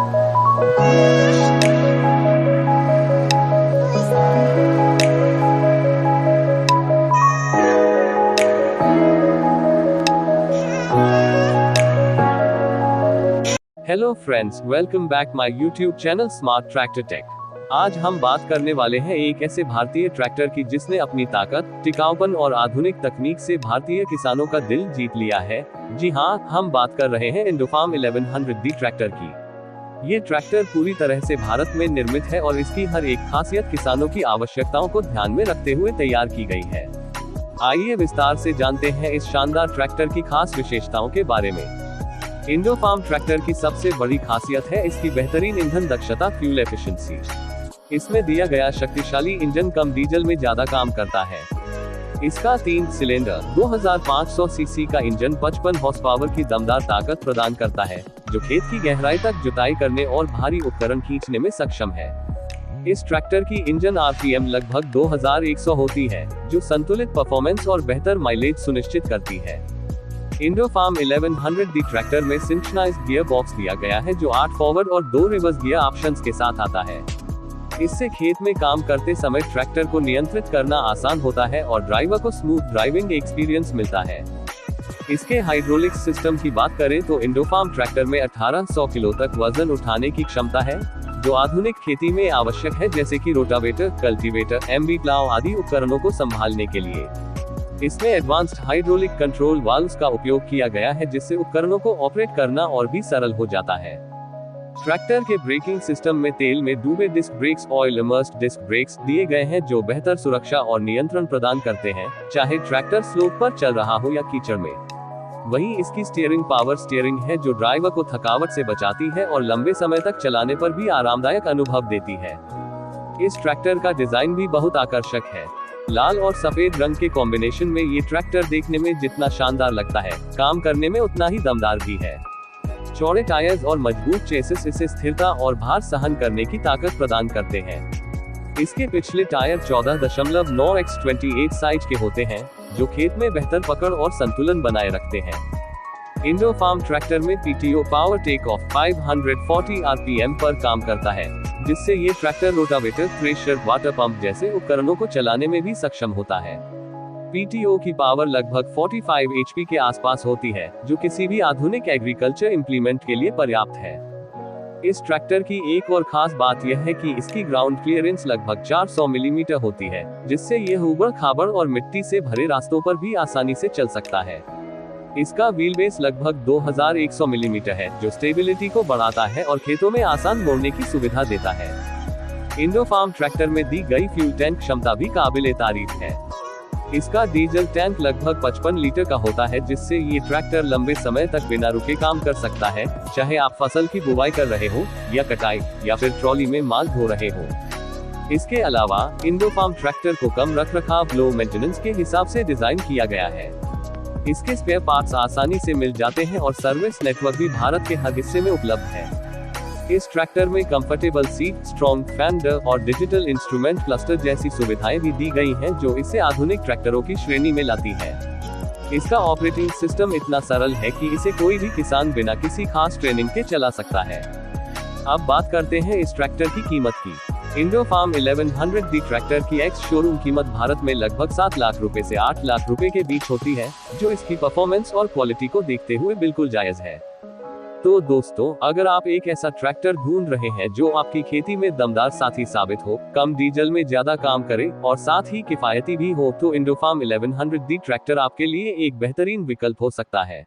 Hello friends, welcome back my YouTube channel smart tractor tech. आज हम बात करने वाले हैं एक ऐसे भारतीय ट्रैक्टर की जिसने अपनी ताकत, टिकाऊपन और आधुनिक तकनीक से भारतीय किसानों का दिल जीत लिया है। जी हाँ, हम बात कर रहे हैं इंडोफार्म 1100D ट्रैक्टर की। ये ट्रैक्टर पूरी तरह से भारत में निर्मित है और इसकी हर एक खासियत किसानों की आवश्यकताओं को ध्यान में रखते हुए तैयार की गई है। आइए विस्तार से जानते हैं इस शानदार ट्रैक्टर की खास विशेषताओं के बारे में। इंडोफार्म ट्रैक्टर की सबसे बड़ी खासियत है इसकी बेहतरीन ईंधन दक्षता, फ्यूल एफिशिएंसी। इसमें दिया गया शक्तिशाली इंजन कम डीजल में ज्यादा काम करता है। इसका 3 सिलेंडर 2500 सीसी का इंजन 55 हॉर्स पावर की दमदार ताकत प्रदान करता है, जो खेत की गहराई तक जुताई करने और भारी उपकरण खींचने में सक्षम है। इस ट्रैक्टर की इंजन आरपीएम लगभग 2100 होती है, जो संतुलित परफॉर्मेंस और बेहतर माइलेज सुनिश्चित करती है। इंडोफार्म 1100D ट्रैक्टर में सिंक्रोनाइज्ड गियर बॉक्स दिया गया है, जो 8 फॉरवर्ड और 2 रिवर्स गियर ऑप्शंस के साथ आता है। इससे खेत में काम करते समय ट्रैक्टर को नियंत्रित करना आसान होता है और ड्राइवर को स्मूथ ड्राइविंग एक्सपीरियंस मिलता है। इसके हाइड्रोलिक सिस्टम की बात करें तो इंडोफार्म ट्रैक्टर में 1800 किलो तक वजन उठाने की क्षमता है, जो आधुनिक खेती में आवश्यक है, जैसे कि रोटावेटर, कल्टीवेटर, एमबी प्लाव आदि उपकरणों को संभालने के लिए। इसमें एडवांस्ड हाइड्रोलिक कंट्रोल वाल्व्स का उपयोग किया गया है, जिससे उपकरणों को ऑपरेट करना और भी सरल हो जाता है। ट्रैक्टर के ब्रेकिंग सिस्टम में तेल में डूबे disc brakes, oil immersed disc brakes दिए गए हैं, जो बेहतर सुरक्षा और नियंत्रण प्रदान करते हैं, चाहे ट्रैक्टर स्लोप पर चल रहा हो या कीचड़ में। वहीं इसकी स्टीयरिंग पावर स्टीयरिंग है, जो ड्राइवर को थकावट से बचाती है और लंबे समय तक चलाने पर भी आरामदायक अनुभव देती है। इस ट्रैक्टर का डिजाइन भी बहुत आकर्षक है। लाल और सफेद रंग के कॉम्बिनेशन में ये ट्रैक्टर देखने में जितना शानदार लगता है, काम करने में उतना ही दमदार भी है। चौड़े टायर्स और मजबूत चेसिस इसे स्थिरता और भार सहन करने की ताकत प्रदान करते हैं। इसके पिछले टायर 14.9x28 साइज के होते हैं, जो खेत में बेहतर पकड़ और संतुलन बनाए रखते हैं। इंडोफार्म ट्रैक्टर में PTO power take off 540 RPM पर काम करता है, जिससे ये tractor rotavator, thresher, water pump जैसे उपकरणों को चलाने में भी सक्षम होता है। पीटीओ की पावर लगभग 45 एचपी के आसपास होती है, जो किसी भी आधुनिक एग्रीकल्चर इंप्लीमेंट के लिए पर्याप्त है। इस ट्रैक्टर की एक और खास बात यह है कि इसकी ग्राउंड क्लियरेंस लगभग 400 मिलीमीटर होती है, जिससे यह ऊबड़ खाबड़ और मिट्टी से भरे रास्तों पर भी आसानी से चल सकता है। इसका व्हील बेस लगभग 2100 मिलीमीटर है, जो स्टेबिलिटी को बढ़ाता है और खेतों में आसान मोड़ने की सुविधा देता है। इंडोफार्म ट्रैक्टर में दी गई फ्यूल टैंक क्षमता भी काबिले तारीफ है। इसका डीजल टैंक लगभग 55 लीटर का होता है, जिससे ये ट्रैक्टर लंबे समय तक बिना रुके काम कर सकता है, चाहे आप फसल की बुवाई कर रहे हो या कटाई या फिर ट्रॉली में माल ढो रहे हो। इसके अलावा इंडोफार्म ट्रैक्टर को कम रखरखाव, लो मेंटेनेंस के हिसाब से डिजाइन किया गया है। इसके स्पेयर पार्ट्स आसानी से मिल जाते हैं और सर्विस नेटवर्क भी भारत के हर हिस्से में उपलब्ध है। इस ट्रैक्टर में कंफर्टेबल सीट, स्ट्रॉन्ग फेंडर और डिजिटल इंस्ट्रूमेंट क्लस्टर जैसी सुविधाएं भी दी गई हैं, जो इसे आधुनिक ट्रैक्टरों की श्रेणी में लाती है। इसका ऑपरेटिंग सिस्टम इतना सरल है कि इसे कोई भी किसान बिना किसी खास ट्रेनिंग के चला सकता है। अब बात करते हैं इस ट्रैक्टर की कीमत की। इंडोफार्म 1100D ट्रैक्टर की एक्स शोरूम कीमत भारत में लगभग 7 लाख रुपए से 8 लाख रुपए के बीच होती है, जो इसकी परफॉर्मेंस और क्वालिटी को देखते हुए बिल्कुल जायज है। तो दोस्तों, अगर आप एक ऐसा ट्रैक्टर ढूंढ रहे हैं जो आपकी खेती में दमदार साथी साबित हो, कम डीजल में ज्यादा काम करे और साथ ही किफायती भी हो, तो इंडोफार्म 1100D ट्रैक्टर आपके लिए एक बेहतरीन विकल्प हो सकता है।